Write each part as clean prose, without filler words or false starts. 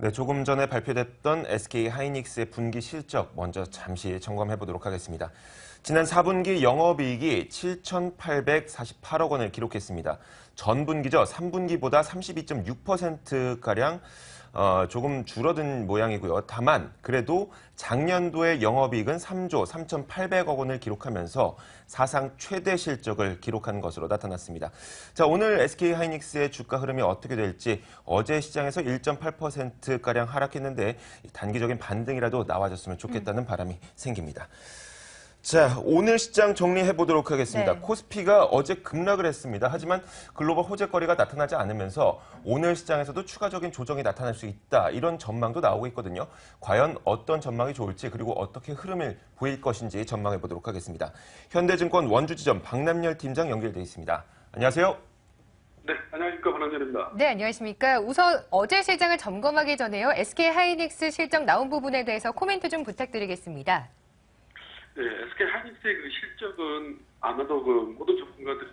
네, 조금 전에 발표됐던 SK 하이닉스의 분기 실적 먼저 잠시 점검해 보도록 하겠습니다. 지난 4분기 영업이익이 7,848억 원을 기록했습니다. 전분기죠. 3분기보다 32.6%가량 조금 줄어든 모양이고요. 다만 그래도 작년도의 영업이익은 3조 3,800억 원을 기록하면서 사상 최대 실적을 기록한 것으로 나타났습니다. 자, 오늘 SK 하이닉스의 주가 흐름이 어떻게 될지 어제 시장에서 1.8%가량 하락했는데 단기적인 반등이라도 나와줬으면 좋겠다는 바람이 생깁니다. 자, 오늘 시장 정리해 보도록 하겠습니다. 네. 코스피가 어제 급락을 했습니다. 하지만 글로벌 호재거리가 나타나지 않으면서 오늘 시장에서도 추가적인 조정이 나타날 수 있다. 이런 전망도 나오고 있거든요. 과연 어떤 전망이 좋을지 그리고 어떻게 흐름을 보일 것인지 전망해 보도록 하겠습니다. 현대증권 원주지점 박남열 팀장 연결돼 있습니다. 안녕하세요. 네, 안녕하십니까. 박남열입니다. 네, 안녕하십니까. 우선 어제 시장을 점검하기 전에요. SK 하이닉스 실적 나온 부분에 대해서 코멘트 좀 부탁드리겠습니다. 네, SK 하이닉스의 그 실적은 아마도 그 모든 전문가들이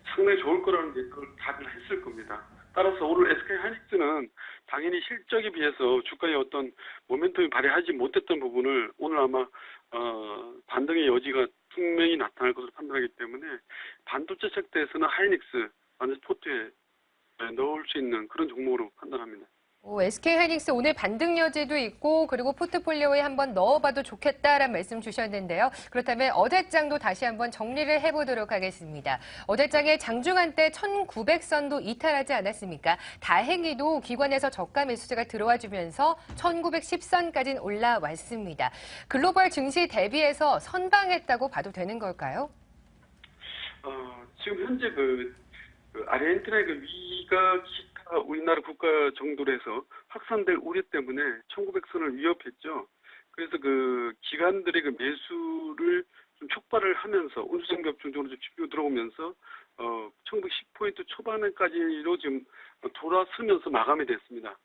상당히 좋을 거라는 예상을 다들 했을 겁니다. 따라서 오늘 SK 하이닉스는 당연히 실적에 비해서 주가의 어떤 모멘텀이 발휘하지 못했던 부분을 오늘 아마 반등의 여지가 분명히 나타날 것으로 판단하기 때문에 반도체 섹터에서는 하이닉스 완전 포트에 넣을 수 있는 그런 종목으로 판단합니다. SK 하이닉스 오늘 반등 여지도 있고 그리고 포트폴리오에 한번 넣어봐도 좋겠다라는 말씀 주셨는데요. 그렇다면 어제장도 다시 한번 정리를 해보도록 하겠습니다. 어제장에 장중한 때 1900선도 이탈하지 않았습니까? 다행히도 기관에서 저가 매수세가 들어와 주면서 1910선까지는 올라왔습니다. 글로벌 증시 대비해서 선방했다고 봐도 되는 걸까요? 지금 현재 아르헨티나의 위기가 우리나라 국가 정도로 해서 확산될 우려 때문에 1900선을 위협했죠. 그래서 기관들의 매수를 좀 촉발을 하면서 운수정벽 중으로 집중 들어오면서 1910포인트 초반까지로 지금 돌아서면서 마감이 됐습니다.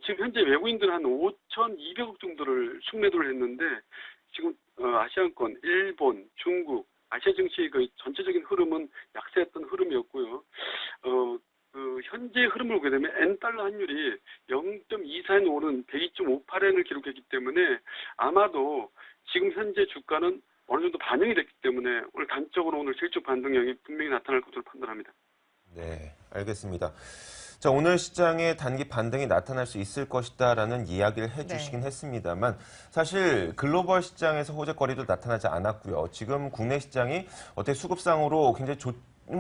지금 현재 외국인들은 한 5,200억 정도를 순매도를 했는데 지금 아시안권, 일본, 중국, 아시아 증시의 전체적인 흐름은 약세했던 흐름이었고요. 현재 흐름을 보게 되면 N달러 환율이 0.24엔 오른 102.58엔을 기록했기 때문에 아마도 지금 현재 주가는 어느 정도 반영이 됐기 때문에 오늘 단적으로 오늘 실적 반등량이 분명히 나타날 것으로 판단합니다. 네, 알겠습니다. 자, 오늘 시장에 단기 반등이 나타날 수 있을 것이다라는 이야기를 해주시긴 했습니다만 사실 글로벌 시장에서 호재거리도 나타나지 않았고요. 지금 국내 시장이 어떻게 수급상으로 굉장히 좋은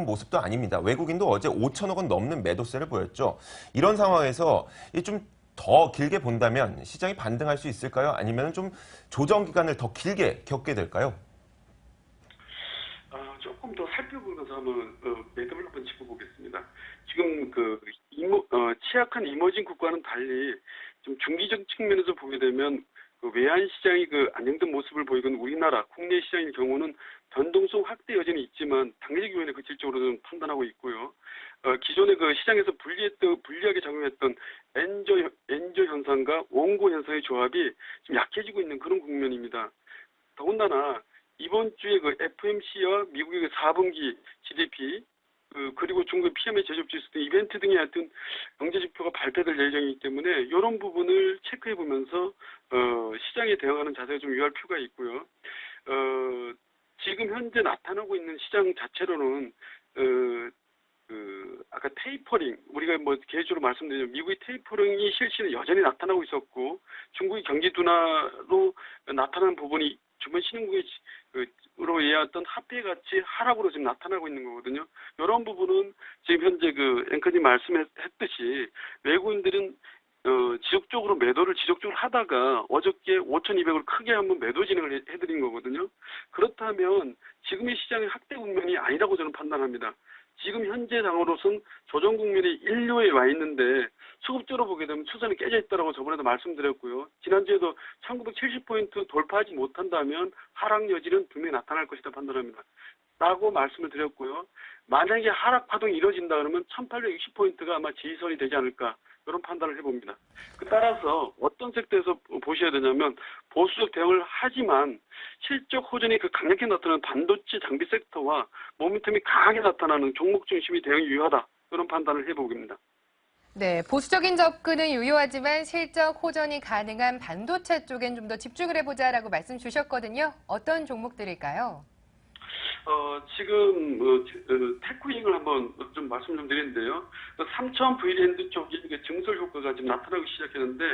모습도 아닙니다. 외국인도 어제 5천억 원 넘는 매도세를 보였죠. 이런 상황에서 좀 더 길게 본다면 시장이 반등할 수 있을까요? 아니면 좀 조정 기간을 더 길게 겪게 될까요? 조금 더 살펴보면서 한번 매듭을 한번 짚어보겠습니다. 지금 취약한 이머징 국가는 달리 좀 중기적 측면에서 보게 되면 외환 시장이 안정된 모습을 보이는 우리나라 국내 시장의 경우는 변동성 확대 여지는 있지만 단기적 요인을 실적으로 좀 판단하고 있고요. 기존의 시장에서 불리하게 작용했던 엔저 현상과 원고 현상의 조합이 좀 약해지고 있는 그런 국면입니다. 더군다나 이번 주에 FMC와 미국의 4분기 GDP 그리고 중국 PMI 제조업지수 등 이벤트 등의 하여튼 경제지표가 발표될 예정이기 때문에 이런 부분을 체크해 보면서 시장에 대응하는 자세가 좀 유의할 필요가 있고요. 지금 현재 나타나고 있는 시장 자체로는 아까 테이퍼링 우리가 개주로 말씀드리면 미국의 테이퍼링이 실시는 여전히 나타나고 있었고 중국의 경기 둔화로 나타난 부분이 주변 신흥국으로 이해했던 화폐 가치 하락으로 지금 나타나고 있는 거거든요. 이런 부분은 지금 현재 앵커님 말씀했듯이 외국인들은 지속적으로 매도를 지속적으로 하다가 어저께 5,200을 크게 한번 매도 진행을 해드린 거거든요. 그렇다면 지금의 시장의 확대 국면이 아니라고 저는 판단합니다. 지금 현재 상으로선 조정 국면이 인류에 와 있는데 수급적으로 보게 되면 추세는 깨져 있다고 저번에도 말씀드렸고요. 지난주에도 1970포인트 돌파하지 못한다면 하락 여지는 분명히 나타날 것이다 판단합니다. 라고 말씀을 드렸고요. 만약에 하락 파동이 이뤄진다 그러면 1860포인트가 아마 지지선이 되지 않을까 이런 판단을 해봅니다. 따라서 어떤 섹터에서 보셔야 되냐면 보수적 대응을 하지만 실적 호전이 강력히 나타나는 반도체 장비 섹터와 모멘텀이 강하게 나타나는 종목 중심의 대응이 유효하다 이런 판단을 해보겠습니다. 네, 보수적인 접근은 유효하지만 실적 호전이 가능한 반도체 쪽엔 좀 더 집중을 해보자라고 말씀 주셨거든요. 어떤 종목들일까요? 지금 테크윙을 한번 좀 말씀 좀 드리는데요. 삼천 V랜드 쪽이 증설 효과가 지금 나타나기 시작했는데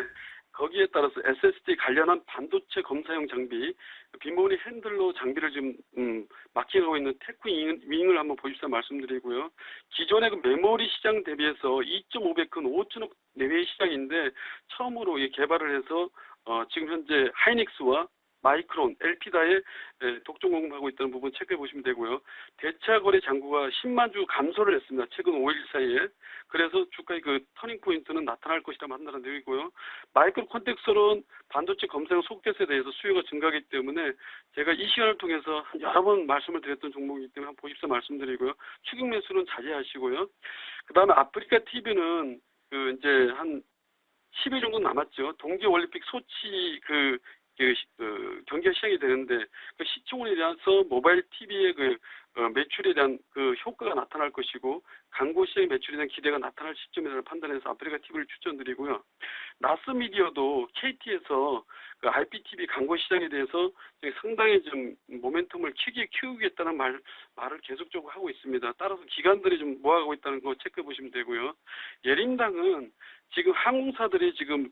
거기에 따라서 SSD 관련한 반도체 검사용 장비, 빈번히 핸들로 장비를 지금 마킹하고 있는 테크윙을 한번 보십사 말씀드리고요. 기존의 그 메모리 시장 대비해서 2.5배 큰 5천억 내외의 시장인데 처음으로 개발을 해서 지금 현재 하이닉스와 마이크론, 엘피다에 독점 공급하고 있다는 부분 체크해 보시면 되고요. 대차 거래 잔고가 10만 주 감소를 했습니다. 최근 5일 사이에. 그래서 주가의 그 터닝 포인트는 나타날 것이다 판단을 내리고요. 마이크로 콘텍스론 반도체 검사용 소켓에 대해서 수요가 증가하기 때문에 제가 이 시간을 통해서 여러 번 말씀을 드렸던 종목이기 때문에 한 보십사 말씀드리고요. 추격 매수는 자제하시고요. 그다음에 아프리카 TV는 이제 한 10일 정도 남았죠. 동계올림픽 소치 경기가 시작이 되는데 그 시청률에 대해서 모바일 TV의 매출에 대한 효과가 나타날 것이고 광고 시장의 매출에 대한 기대가 나타날 시점에 대한 판단해서 아프리카 TV를 추천드리고요. 나스미디어도 KT에서 IPTV 광고 시장에 대해서 상당히 좀 모멘텀을 키우겠다는 말을 계속적으로 하고 있습니다. 따라서 기관들이 좀 모아가고 있다는 거 체크해 보시면 되고요. 예림당은 지금 항공사들이 지금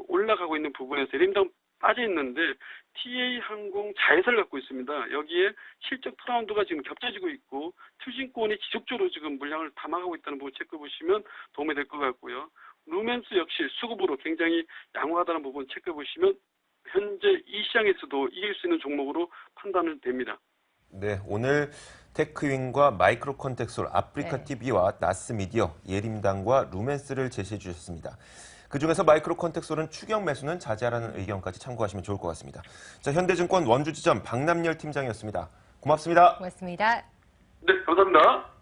올라가고 있는 부분에서 예림당 빠져 있는데 TA 항공 자회사를 갖고 있습니다. 여기에 실적 턴라운드가 지금 겹쳐지고 있고 투신권이 지속적으로 지금 물량을 담아가고 있다는 부분 체크해 보시면 도움이 될 것 같고요. 루멘스 역시 수급으로 굉장히 양호하다는 부분 체크해 보시면 현재 이 시장에서도 이길 수 있는 종목으로 판단은 됩니다. 네, 오늘 테크윙과 마이크로 콘텍솔, 아프리카 네. TV와 나스미디어, 예림당과 루멘스를 제시해 주셨습니다. 그중에서 마이크로 콘텍솔은 추격 매수는 자제하라는 의견까지 참고하시면 좋을 것 같습니다. 자, 현대증권 원주지점 박남열 팀장이었습니다. 고맙습니다. 고맙습니다. 네, 감사합니다.